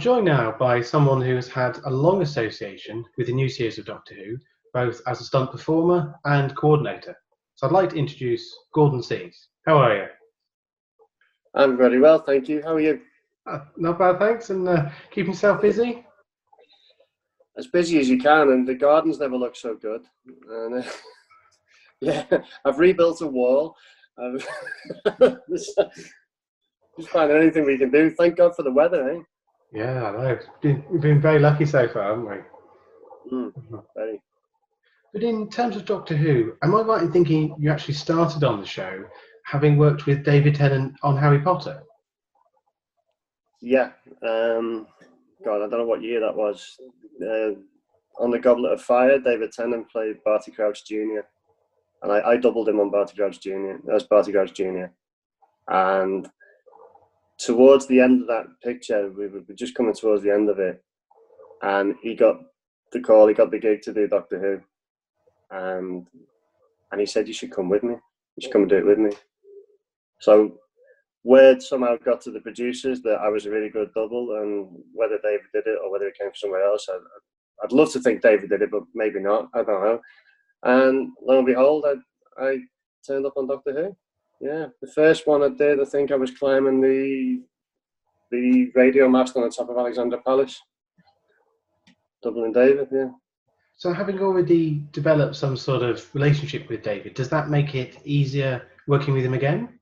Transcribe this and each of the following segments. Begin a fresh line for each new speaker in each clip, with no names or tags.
joined now by someone who has had a long association with the new series of Doctor Who, both as a stunt performer and coordinator. So I'd like to introduce Gordon Sees. How are you?
I'm very well, thank you. How are you?
Not bad, thanks. And keeping yourself busy?
As busy as you can, and the gardens never look so good. And, yeah, I've rebuilt a wall. Just finding anything we can do. Thank God for the weather, eh?
Yeah, I know. We've been very lucky so far, haven't we?
Very.
But in terms of Doctor Who, am I right in thinking you actually started on the show having worked with David Tennant on Harry Potter?
Yeah. God, I don't know what year that was. On the Goblet of Fire, David Tennant played Barty Crouch Jr. And I doubled him on Barty Crouch Jr. as Barty Crouch Jr. And towards the end of that picture, we were just coming towards the end of it, and he got the call, he got the gig to do Doctor Who, and he said, "You should come with me. You should come and do it with me." So word somehow got to the producers that I was a really good double, and whether David did it or whether it came from somewhere else, I'd love to think David did it, but maybe not. I don't know. And lo and behold, I turned up on Doctor Who. Yeah, the first one I did, I think I was climbing the radio mast on the top of Alexandra Palace, doubling David. Yeah.
So having already developed some sort of relationship with David, does that make it easier working with him again?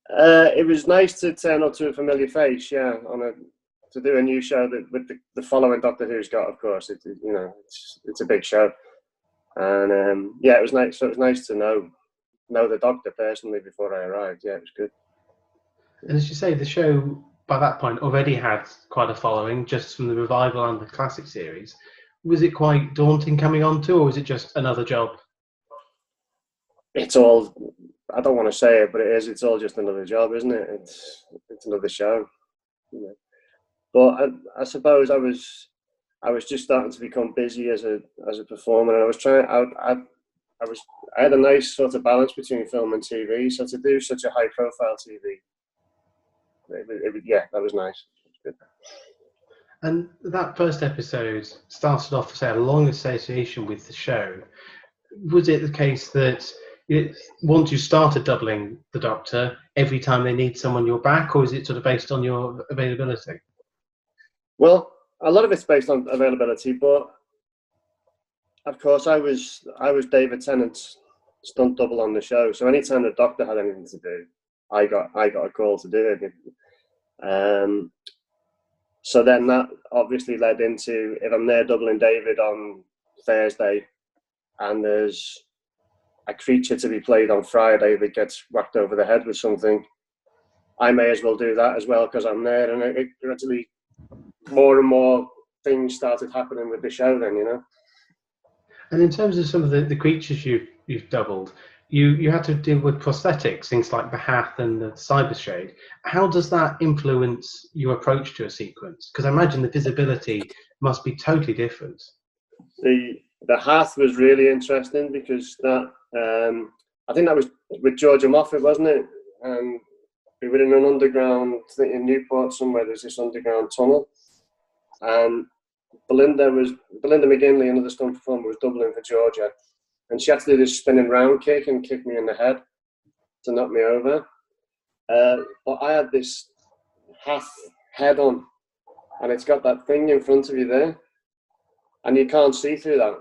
It was nice to turn up to a familiar face, yeah, to do a new show that with the following Doctor Who's got, of course. It's a big show, and yeah, it was nice. So it was nice to know the Doctor personally before I arrived. Yeah, it was good.
And as you say, the show by that point already had quite a following, just from the revival and the classic series. Was it quite daunting coming on to, or was it just another job?
It's all, I don't want to say it, but it is. It's all just another job, isn't it? It's another show. Yeah. But I suppose I was just starting to become busy as a performer, and I was trying. I had a nice sort of balance between film and TV. So to do such a high profile TV, yeah, that was nice. Good.
And that first episode started off, say, a long association with the show. Was it the case that once you started doubling the Doctor, every time they need someone you're back, or is it sort of based on your availability?
Well, a lot of it's based on availability, but of course I was David Tennant's stunt double on the show. So anytime the Doctor had anything to do, I got a call to do it. So then that obviously led into, if I'm there doubling David on Thursday and there's a creature to be played on Friday that gets whacked over the head with something, I may as well do that as well because I'm there. And it gradually, more and more things started happening with the show then, you know.
And in terms of some of the creatures you've doubled, you had to deal with prosthetics, things like the Hath and the Cyber Shade. How does that influence your approach to a sequence? Because I imagine the visibility must be totally different.
The Hath was really interesting because that I think that was with Georgia Moffat, wasn't it? And we were in an underground, I think in Newport somewhere. There's this underground tunnel, and Belinda McGinley, another stunt performer, was doubling for Georgia, and she had to do this spinning round kick and kick me in the head to knock me over. But I had this Hath head on, and it's got that thing in front of you there, and you can't see through that.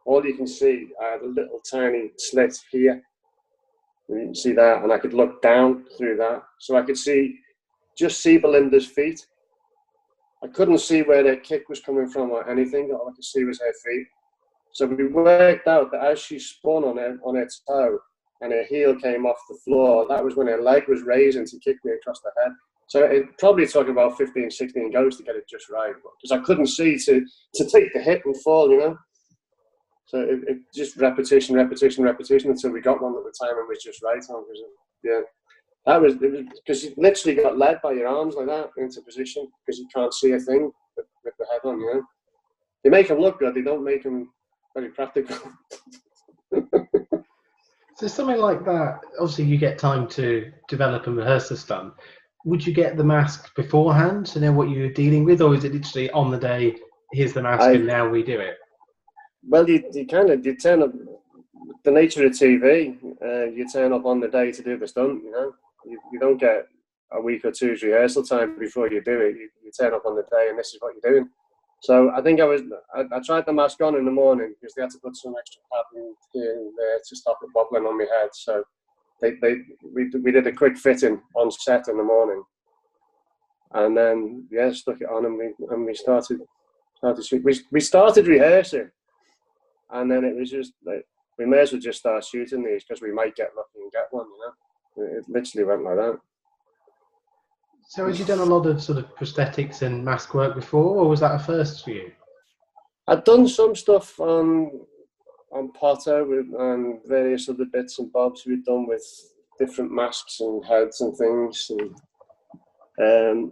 All you can see, I had a little tiny slit here. You can see that, and I could look down through that, so I could just see Belinda's feet. I couldn't see where their kick was coming from or anything. All I could see was her feet. So we worked out that as she spun on her toe and her heel came off the floor, that was when her leg was raising to kick me across the head. So it probably took about 15, 16 goes to get it just right, because I couldn't see to take the hit and fall, you know. So it just repetition until we got one that the timing was just right on. Yeah, it was because you literally got led by your arms like that into position because you can't see a thing with the head on, you know. They make them look good, they don't make them very practical.
So something like that, obviously you get time to develop and rehearse the stunt. would you get the mask beforehand to know what you were dealing with, or is it literally on the day, here's the mask and now we do it?
Well, you turn up, the nature of TV, you turn up on the day to do the stunt, you know. You don't get a week or two's rehearsal time before you do it. You turn up on the day and this is what you're doing. So I think I tried the mask on in the morning because they had to put some extra padding here and there to stop it wobbling on my head. So we did a quick fitting on set in the morning, and then stuck it on and we started we started rehearsing, and then it was just like, we may as well just start shooting these because we might get lucky and get one, you know. It literally went like that.
So had you done a lot of sort of prosthetics and mask work before, or was that a first for you?
I'd done some stuff on Potter and various other bits and bobs we'd done with different masks and heads and things, and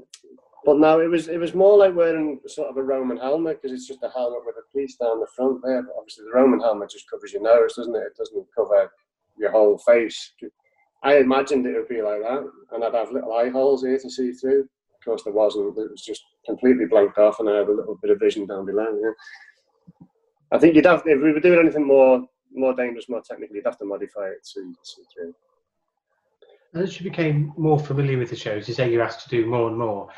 but no, it was more like wearing sort of a Roman helmet, because it's just a helmet with a piece down the front there. But obviously the Roman helmet just covers your nose, doesn't it? It doesn't cover your whole face. I imagined it would be like that, and I'd have little eye holes here to see through. Of course there wasn't. It was just completely blanked off, and I had a little bit of vision down below. Yeah. I think you'd have, if we were doing anything more dangerous, more technical, you'd have to modify it to see through.
As you became more familiar with the shows, you say you're asked to do more and more.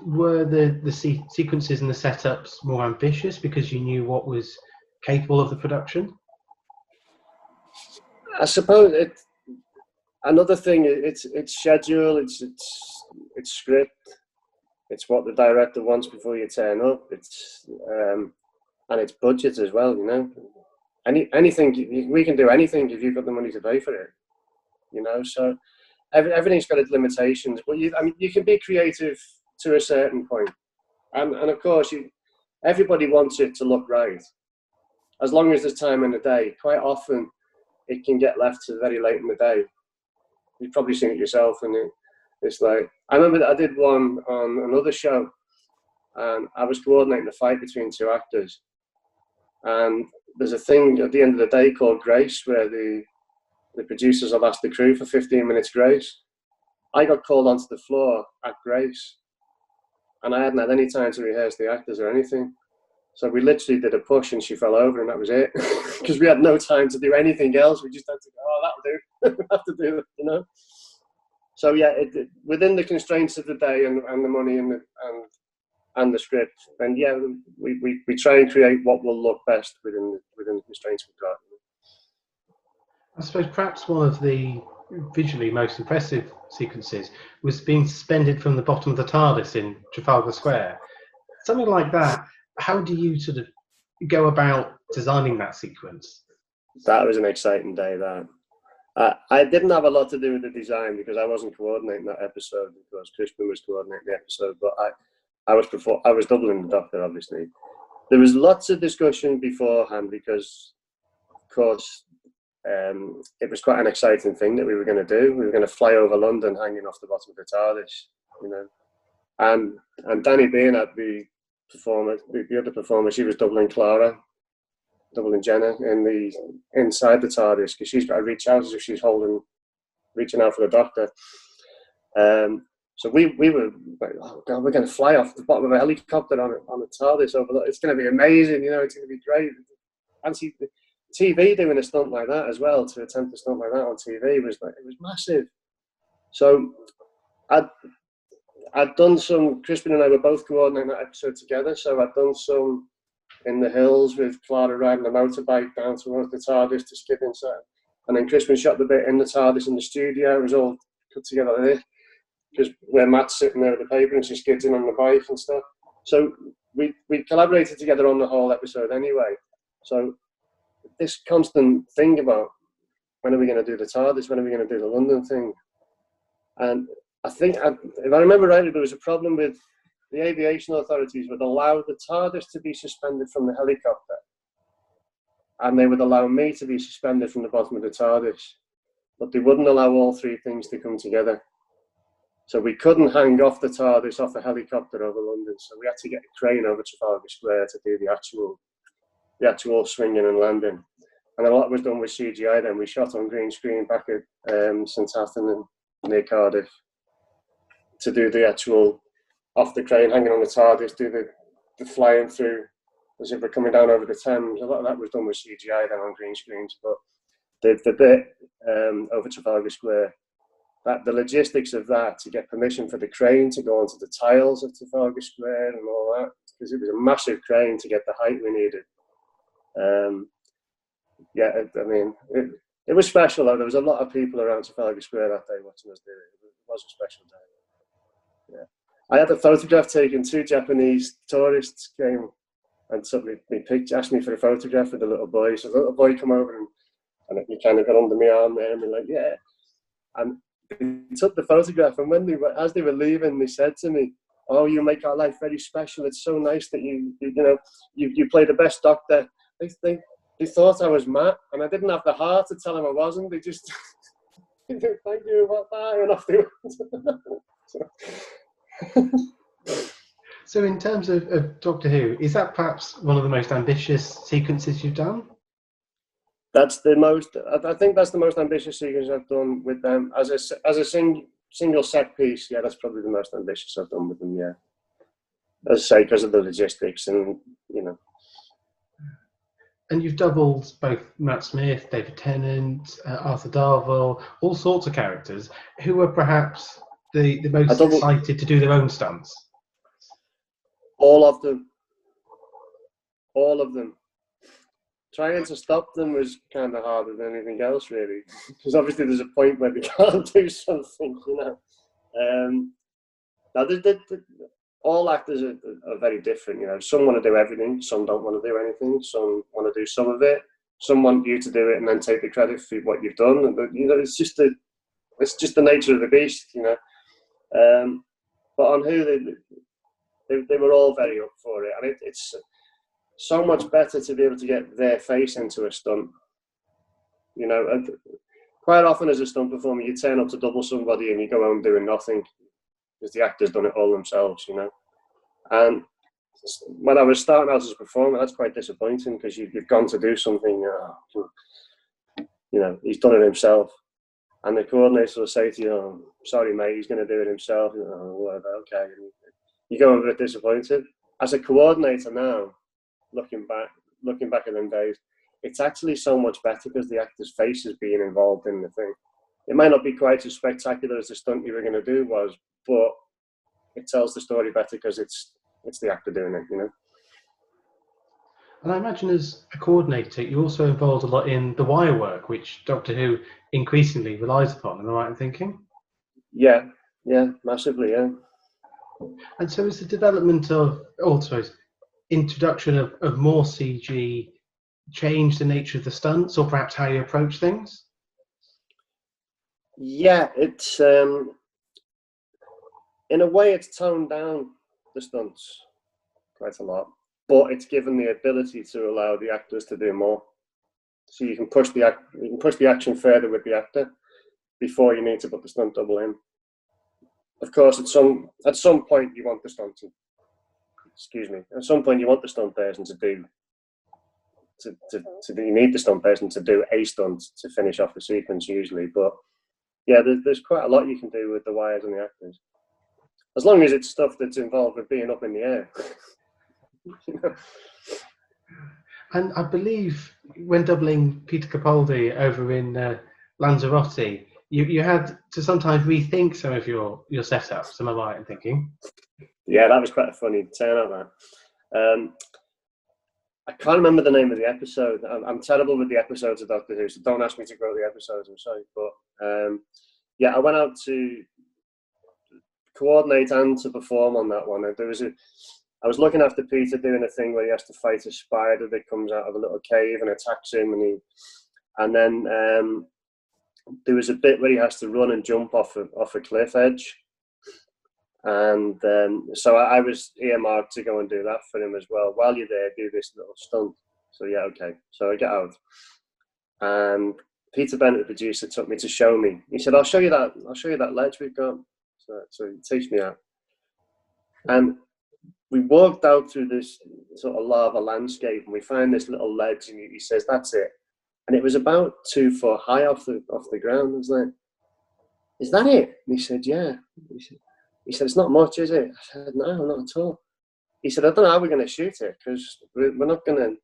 Were the sequences and the setups more ambitious because you knew what was capable of the production?
I suppose another thing, it's schedule, it's script, it's what the director wants before you turn up. It's and it's budget as well, you know. Anything, we can do anything if you've got the money to pay for it, you know. So everything's got its limitations, but you can be creative to a certain point, and of course everybody wants it to look right, as long as there's time in the day. Quite often it can get left to very late in the day. You've probably seen it yourself, and it's like, I remember that I did one on another show, and I was coordinating a fight between two actors, and there's a thing at the end of the day called grace, where the producers will ask the crew for 15 minutes grace. I got called onto the floor at grace, and I hadn't had any time to rehearse the actors or anything. So we literally did a push and she fell over, and that was it. Because we had no time to do anything else. We just had to go, oh, that'll do. We have to do it, you know. So yeah, within the constraints of the day and the money and the script, then yeah, we try and create what will look best within the constraints we've got.
I suppose perhaps one of the visually most impressive sequences was being suspended from the bottom of the Tardis in Trafalgar Square. Something like that. How do you sort of go about designing that sequence? That
was an exciting day, that. I didn't have a lot to do with the design because I wasn't coordinating that episode, because Crispin was coordinating the episode, but I was doubling the Doctor, obviously. There was lots of discussion beforehand because, of course, it was quite an exciting thing that we were going to do. We were going to fly over London hanging off the bottom of the TARDIS, you know. And Danny being at the other performer, she was doubling Lara, doubling Jenna inside the TARDIS, because she's got to reach out as if she's reaching out for the Doctor. So we were like, oh God, we're going to fly off the bottom of a helicopter on a TARDIS over. It's going to be amazing, you know. It's going to be great. And TV doing a stunt like that as well, to attempt a stunt like that on TV was massive. So I'd done some, Crispin and I were both coordinating that episode together, so I'd done some in the hills with Clara riding a motorbike down towards the TARDIS to skid inside. And then Crispin shot the bit in the TARDIS in the studio. It was all put together there, because where Matt's sitting there with the paper and she skids in on the bike and stuff. So we collaborated together on the whole episode anyway. So this constant thing about, when are we going to do the TARDIS, when are we going to do the London thing? And I think, if I remember rightly, there was a problem with the aviation authorities would allow the TARDIS to be suspended from the helicopter, and they would allow me to be suspended from the bottom of the TARDIS, but they wouldn't allow all three things to come together. So we couldn't hang off the TARDIS off the helicopter over London, so we had to get a crane over Trafalgar Square to do the actual swinging and landing. And a lot was done with CGI then. We shot on green screen back at St Athan and near Cardiff. to do the actual off the crane, hanging on the TARDIS, do the flying through as if we're coming down over the Thames. A lot of that was done with CGI then on green screens, but the bit over Trafalgar Square, that the logistics of that, to get permission for the crane to go onto the tiles of Trafalgar Square and all that, because it was a massive crane to get the height we needed. I mean, it was special though. There was a lot of people around Trafalgar Square that day watching us do it. It was a special day. Yeah, I had a photograph taken. 2 Japanese tourists came and took me picture, asked me for a photograph with the little boy. So the little boy come over and he kind of got under my arm there and be like, yeah. And they took the photograph, and when as they were leaving, they said to me, "Oh, you make our life very special. It's so nice that you play the best Doctor." They thought I was Matt, and I didn't have the heart to tell them I wasn't. They just thank you about that, and off they went.
So in terms of Doctor Who, is that perhaps one of the most ambitious sequences you've done?
That's the most. I think that's the most ambitious sequence I've done with them as a single set piece. Yeah, that's probably the most ambitious I've done with them. Yeah, as I say, because of the logistics and
And you've doubled both Matt Smith, David Tennant, Arthur Darvill, all sorts of characters who were perhaps the most excited to do their own stunts.
All of them. Trying to stop them was kind of harder than anything else, really, because obviously there's a point where they can't do something, Now, all actors are very different, Some want to do everything, some don't want to do anything, some want to do some of it, some want you to do it and then take the credit for what you've done. And, it's just the nature of the beast, But on Who, they were all very up for it, and it's so much better to be able to get their face into a stunt. And quite often as a stunt performer, you turn up to double somebody and you go home doing nothing because the actor's done it all themselves, And when I was starting out as a performer, that's quite disappointing because you've gone to do something, he's done it himself. And the coordinator will say to you, "Oh, sorry, mate, he's going to do it himself." Whatever, okay. And you go a bit disappointed. As a coordinator now, looking back at them days, it's actually so much better because the actor's face is being involved in the thing. It might not be quite as spectacular as the stunt you were going to do was, but it tells the story better because it's the actor doing it,
And I imagine as a coordinator, you're also involved a lot in the wire work, which Doctor Who increasingly relies upon. Am I right in thinking?
Yeah, massively, yeah.
And so is the development of, introduction of more CG change the nature of the stunts, or perhaps how you approach things?
Yeah, it's in a way it's toned down the stunts quite a lot, but it's given the ability to allow the actors to do more. So you can push the action further with the actor before you need to put the stunt double in. Of course, at some point you want the stunt At some point you want the stunt person to do. You need the stunt person to do a stunt to finish off the sequence usually, but yeah, there's quite a lot you can do with the wires and the actors, as long as it's stuff that's involved with being up in the air.
And I believe when doubling Peter Capaldi over in Lanzarote, you had to sometimes rethink some of your setups. Am I right in thinking?
Yeah, that was quite a funny turn out. That I can't remember the name of the episode. I'm terrible with the episodes of Doctor Who, so don't ask me to quote the episodes. I'm sorry, but I went out to coordinate and to perform on that one. I was looking after Peter doing a thing where he has to fight a spider that comes out of a little cave and attacks him, and then there was a bit where he has to run and jump off a cliff edge. And so I was earmarked to go and do that for him as well. While you're there, do this little stunt. So yeah, okay. So I get out, and Peter Bennett, the producer, took me to show me. He said, "I'll show you that ledge we've got." So he takes me out, and we walked out through this sort of lava landscape, and we find this little ledge, and he says, "That's it." And it was about 2 foot high off the ground. I was like, "Is that it?" And he said, "Yeah." He said, He said, it's not much, is it? I said, no, not at all. He said, I don't know how we're going to shoot it, because we're not going to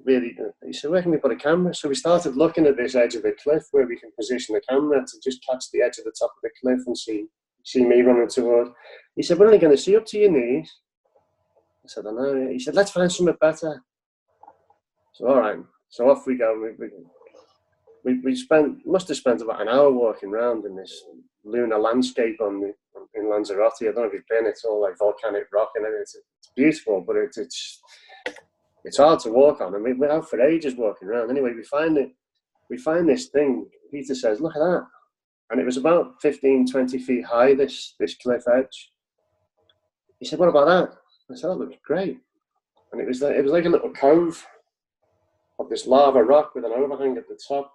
really... He said, where can we put a camera? So we started looking at this edge of the cliff where we can position the camera to just catch the edge of the top of the cliff and see me running toward. He said, we're only going to see up to your knees. I said, I know. He said, let's find something better. So, all right. So off we go. We must have spent about an hour walking around in this lunar landscape in Lanzarote. I don't know if you've been. It's all like volcanic rock and everything. It's beautiful, but it's hard to walk on. And we're out for ages walking around. Anyway, we find this thing. Peter says, look at that. And it was about 15, 20 feet high, this cliff edge. He said, what about that? I said, that looks great. And it was like a little cove of this lava rock with an overhang at the top.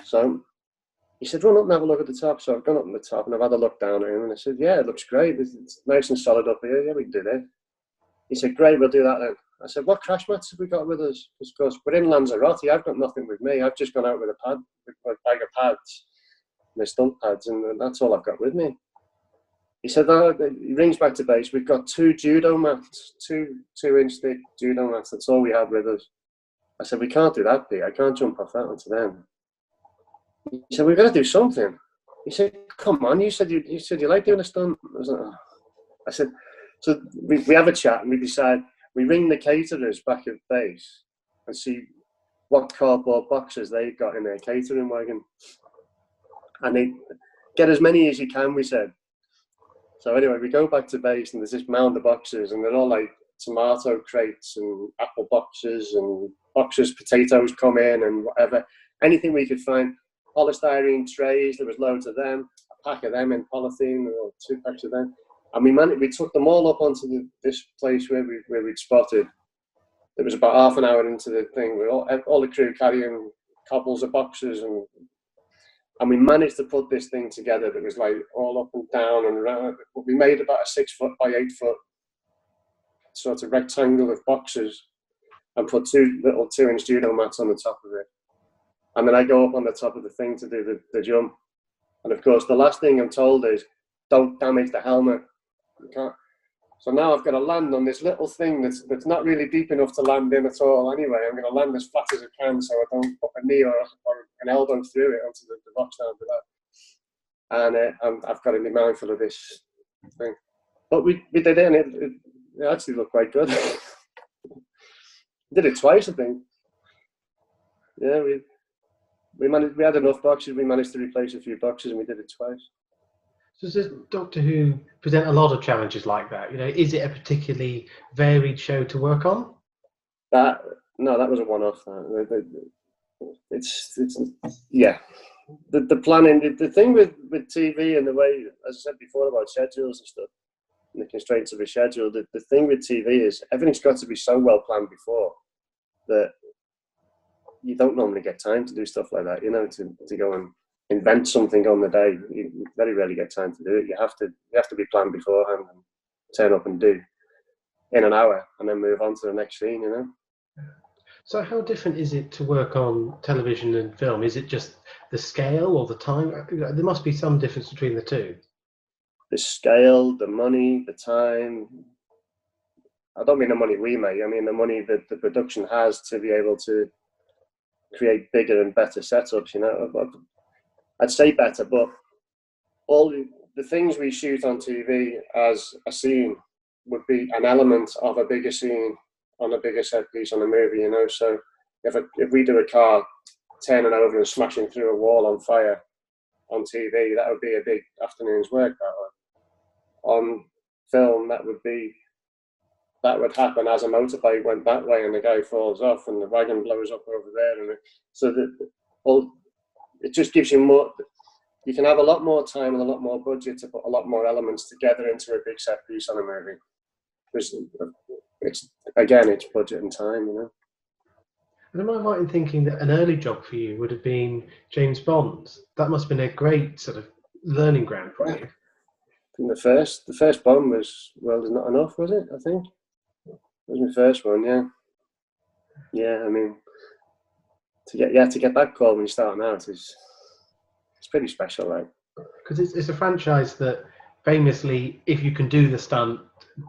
So he said, run up and have a look at the top. So I've gone up on the top and I've had a look down at him. And I said, yeah, it looks great. It's nice and solid up here. Yeah, we can do that. He said, great, we'll do that then. I said, what crash mats have we got with us? Because we're in Lanzarote. I've got nothing with me. I've just gone out with a bag of pads, my stunt pads, and that's all I've got with me. He said, he rings back to base. We've got 2 judo mats, 2-inch thick judo mats. That's all we have with us. I said, we can't do that, Pete. I can't jump off that onto them. He said, we've got to do something. He said, come on, you said you like doing a stunt. I said, so we have a chat and we decide, we ring the caterers back at base and see what cardboard boxes they've got in their catering wagon. And they get as many as you can, we said. So anyway, we go back to base and there's this mound of boxes and they're all like tomato crates and apple boxes and boxes, potatoes come in and whatever. Anything we could find. Polystyrene trays, there was loads of them, a pack of them in polythene, or 2 packs of them. And we took them all up onto this place where we'd spotted. It was about half an hour into the thing, with all the crew carrying cobbles of boxes, and we managed to put this thing together that was like all up and down and around. We made about a 6 foot by 8 foot sort of rectangle of boxes and put 2 little 2-inch judo mats on the top of it. And then I go up on the top of the thing to do the jump. And of course, the last thing I'm told is, don't damage the helmet. You can't. So now I've got to land on this little thing that's not really deep enough to land in at all anyway. I'm going to land as flat as I can so I don't put a knee or an elbow through it onto the box down below. And I've got to be mindful of this thing. But we did it and it actually looked quite good. Did it twice, I think. Yeah, we had enough boxes, we managed to replace a few boxes and we did it twice.
So does Doctor Who present a lot of challenges like that? You know, is it a particularly varied show to work on?
No, that was a one-off. It's yeah. The planning, the thing with TV and the way, as I said before about schedules and stuff, and the constraints of a schedule, the thing with TV is everything's got to be so well planned before that you don't normally get time to do stuff like that, you know, to go and invent something on the day. You very rarely get time to do it. You have to be planned beforehand and turn up and do in an hour and then move on to the next scene, you know.
So how different is it to work on television and film? Is it just the scale or the time? There must be some difference between the two.
The scale, the money, the time. I don't mean the money we make. I mean the money that the production has to be able to create bigger and better setups, you know. I'd say better, but all the things we shoot on TV as a scene would be an element of a bigger scene on a bigger set piece on a movie, you know. So if we do a car turning over and smashing through a wall on fire on TV, that would be a big afternoon's work that way. On film, that would happen as a motorbike went that way and the guy falls off and the wagon blows up over there, and so it just gives you more. You can have a lot more time and a lot more budget to put a lot more elements together into a big set piece on a movie. Because it's budget and time, you know.
And am I right in thinking that an early job for you would have been James Bond? That must have been a great sort of learning ground for you.
I think the first Bond was World Is Not Enough, was it? I think it was my first one. Yeah. I mean, to get that call when you're starting out it's pretty special, like.
Because it's a franchise that famously, if you can do the stunt,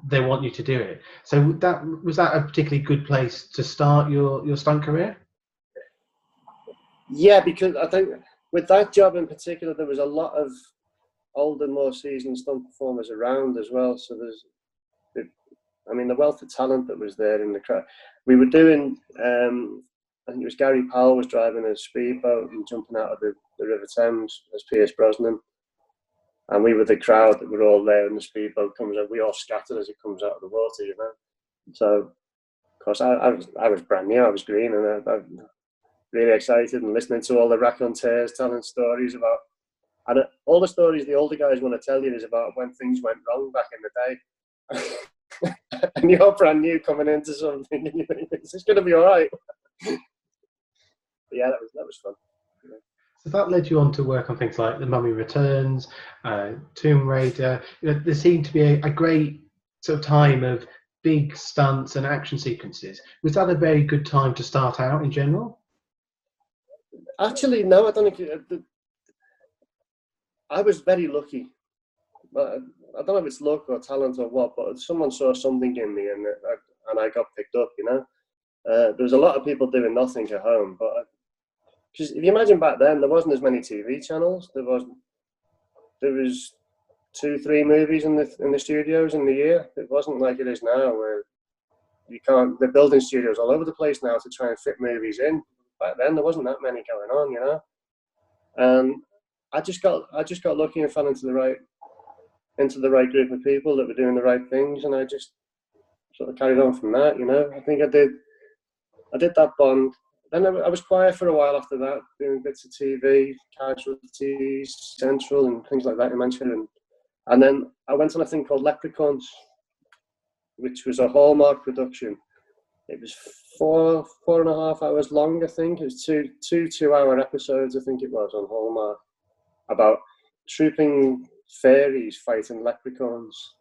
they want you to do it. So that was that a particularly good place to start your stunt career?
Yeah, because I think with that job in particular, there was a lot of older, more seasoned stunt performers around as well. So I mean, the wealth of talent that was there in the crowd. We were doing, I think it was Gary Powell was driving a speedboat and jumping out of the River Thames as Pierce Brosnan. And we were the crowd that were all there, and the speedboat comes out. We all scattered as it comes out of the water, you know. So, of course, I was brand new. I was green, and I really excited and listening to all the raconteurs telling stories about, and all the stories the older guys want to tell you is about when things went wrong back in the day. And you're brand new coming into something, and you think, is this going to be all right? But yeah, that was fun. Yeah.
So that led you on to work on things like The Mummy Returns, Tomb Raider. You know, there seemed to be a great sort of time of big stunts and action sequences. Was that a very good time to start out in general?
Actually, no, I don't think I was very lucky. But I don't know if it's luck or talent or what, but someone saw something in me, and I got picked up, you know. There was a lot of people doing nothing at home, but because if you imagine back then, there wasn't as many TV channels. There was 2-3 movies in the studios in the year. It wasn't like it is now, where you can't. They're building studios all over the place now to try and fit movies in. Back then, there wasn't that many going on, you know. And I just got lucky and fell into the right group of people that were doing the right things, and I just sort of carried on from that, you know. I think I did that Bond. Then I was quiet for a while after that, doing bits of TV, Casualties, Central, and things like that in Manchester. And then I went on a thing called Leprechauns, which was a Hallmark production. It was 4.5 hours long, I think. It was two 2-hour episodes, I think it was, on Hallmark, about trooping fairies fighting leprechauns.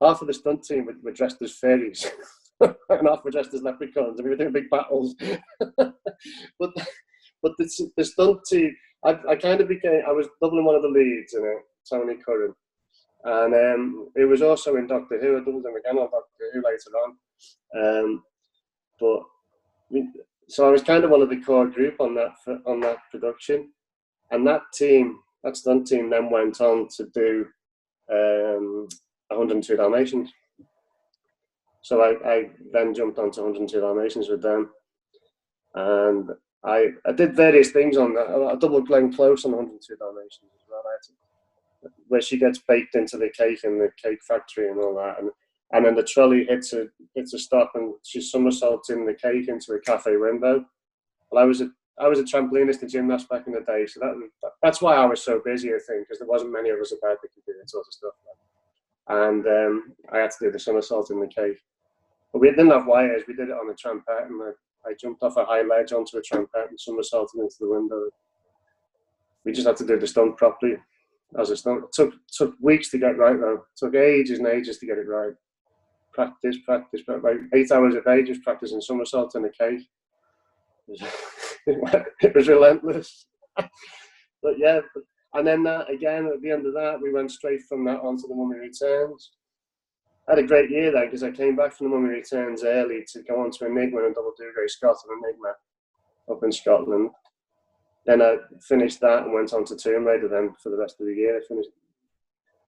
Half of the stunt team were dressed as fairies. And half were dressed as leprechauns, and we were doing big battles. but the stunt team, I kind of became, I was doubling one of the leads in it, Tony Curran. And it was also in Doctor Who. I doubled him again on Doctor Who later on. So I was kind of one of the core group on that production. And that stunt team then went on to do 102 Dalmatians. So I then jumped onto 102 Dalmatians with them, and I did various things on that. I doubled Glenn Close on 102 Dalmatians as well, where she gets baked into the cake in the cake factory and all that, and then the trolley hits a stop, and she somersaults in the cake into a cafe window. Well, I was a trampolinist and gymnast back in the day, so that's why I was so busy, I think, because there wasn't many of us about that could do that sort of stuff. And I had to do the somersault in the cake. But we didn't have wires, we did it on a trampette, and I jumped off a high ledge onto a trampette and somersaulted into the window. We just had to do the stunt properly as a stunt. It took weeks to get right, though. It took ages and ages to get it right. Practice, like 8 hours a day just practicing somersaults in a cake. It was relentless. But yeah, and then again, at the end of that, we went straight from that onto The Mummy Returns. I had a great year there because I came back from The Mummy Returns early to go on to Enigma and double do Ray Scott and Enigma up in Scotland. Then I finished that and went on to Tomb Raider then for the rest of the year. I finished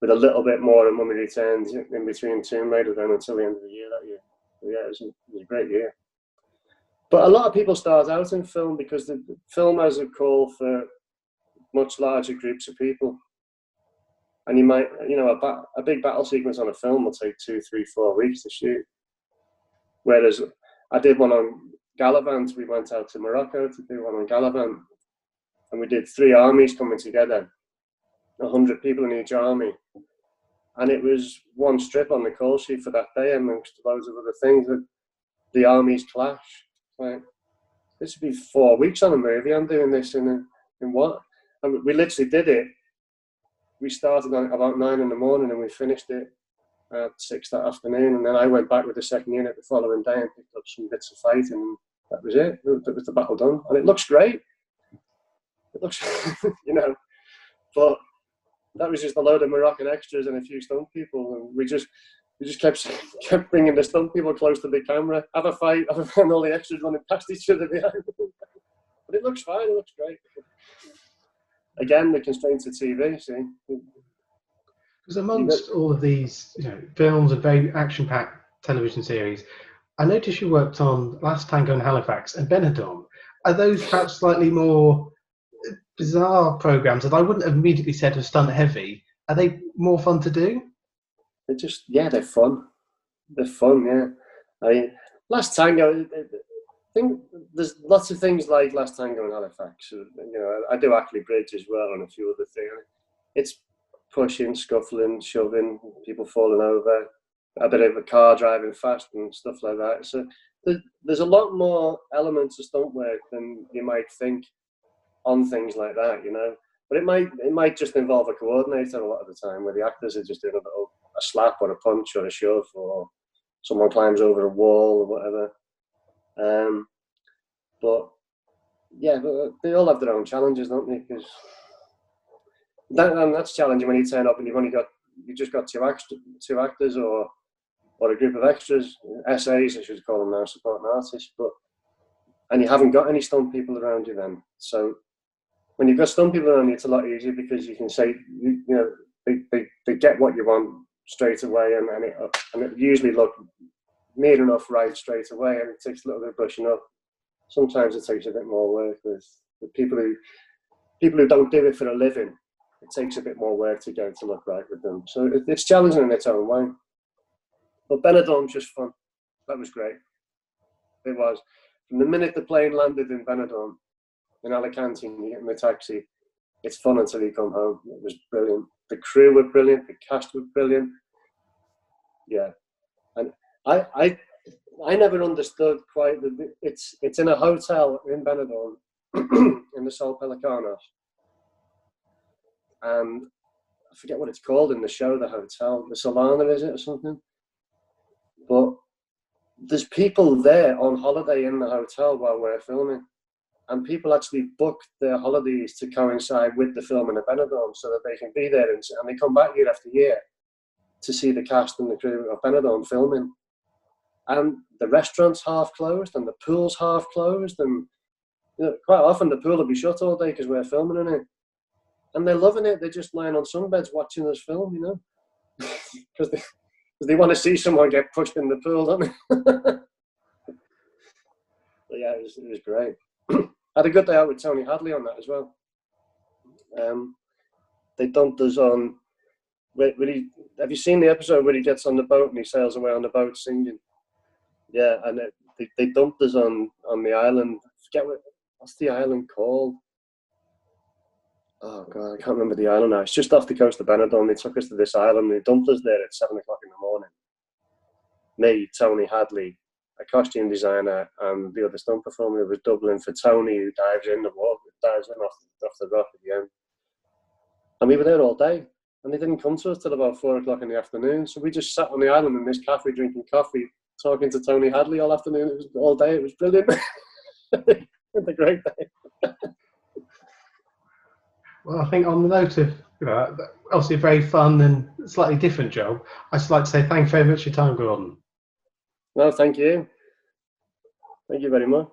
with a little bit more of Mummy Returns in between Tomb Raider then until the end of the year that year. But yeah, it was a great year. But a lot of people start out in film because the film has a call for much larger groups of people. And you might, a big battle sequence on a film will take 2, 3, 4 weeks to shoot. Whereas I did one on Gallivant. We went out to Morocco to do one on Gallivant. And we did 3 armies coming together, 100 people in each army. And it was one strip on the call sheet for that day, amongst loads of other things, that the armies clash. Like, this would be 4 weeks on a movie. I'm doing this in what? And we literally did it. We started on about 9 in the morning and we finished it at 6 that afternoon. And then I went back with the second unit the following day and picked up some bits of fighting. And that was it. That was the battle done. And it looks great. It looks, but that was just a load of Moroccan extras and a few stunt people, and we just kept bringing the stunt people close to the camera, have a fight, and all the extras running past each other behind them. But it looks fine. It looks great. Again, the constraints of TV. See,
because amongst all of these, films and very action-packed television series, I noticed you worked on Last Tango in Halifax and Benidorm. Are those perhaps slightly more bizarre programs that I wouldn't have immediately said are stunt heavy? Are they more fun to do?
They're fun. They're fun, yeah. Last Tango, I think there's lots of things like Last Tango in Halifax. I do Ackley Bridge as well and a few other things. It's pushing, scuffling, shoving, people falling over, a bit of a car driving fast and stuff like that. So there's a lot more elements of stunt work than you might think on things like that, But it might just involve a coordinator a lot of the time, where the actors are just doing a slap or a punch or a shove, or someone climbs over a wall or whatever. But they all have their own challenges, don't they? Because that's challenging when you turn up and you've just got two actors or a group of extras, SAs, I should call them now, supporting artists, and you haven't got any stunt people around you then. So when you've got stunt people around you, it's a lot easier, because you can say, they get what you want straight away, and it usually look near enough right straight away, and it takes a little bit of brushing up. Sometimes it takes a bit more work with people who don't do it for a living. It takes a bit more work to get it to look right with them. So it's challenging in its own way. But Benidorm's just fun. That was great. It was. From the minute the plane landed in Benidorm, in Alicante, and you get in the taxi, it's fun until you come home. It was brilliant. The crew were brilliant. The cast were brilliant. Yeah. And I never understood quite it's in a hotel in Benidorm, in the Sol Pelicanos. And I forget what it's called in the show, the hotel. The Solana, is it, or something? But there's people there on holiday in the hotel while we're filming. And people actually book their holidays to coincide with the filming of Benidorm, so that they can be there, and they come back year after year to see the cast and the crew of Benidorm filming. And the restaurant's half closed, and the pool's half closed, and quite often the pool will be shut all day because we're filming in it. And they're loving it. They're just lying on sunbeds watching us film, because they want to see someone get pushed in the pool, don't they? But yeah, it was great. I had a good day out with Tony Hadley on that as well. They dumped us on. Have you seen the episode where he gets on the boat and he sails away on the boat singing? Yeah, and they dumped us on the island. I forget what's the island called. Oh God, I can't remember the island now. It's just off the coast of Benidorm. They took us to this island. They dumped us there at 7 o'clock in the morning. Me, Tony Hadley, a costume designer, and the other stunt performer who was doubling for Tony, who dives in off the rock at the end. And we were there all day, and they didn't come to us till about 4 o'clock in the afternoon. So we just sat on the island in this cafe drinking coffee, talking to Tony Hadley all afternoon. It was all day. It was brilliant. It was a great day.
Well, I think on the note of obviously a very fun and slightly different job, I'd just like to say thanks very much for your time, Gordon.
No, thank you. Thank you very much.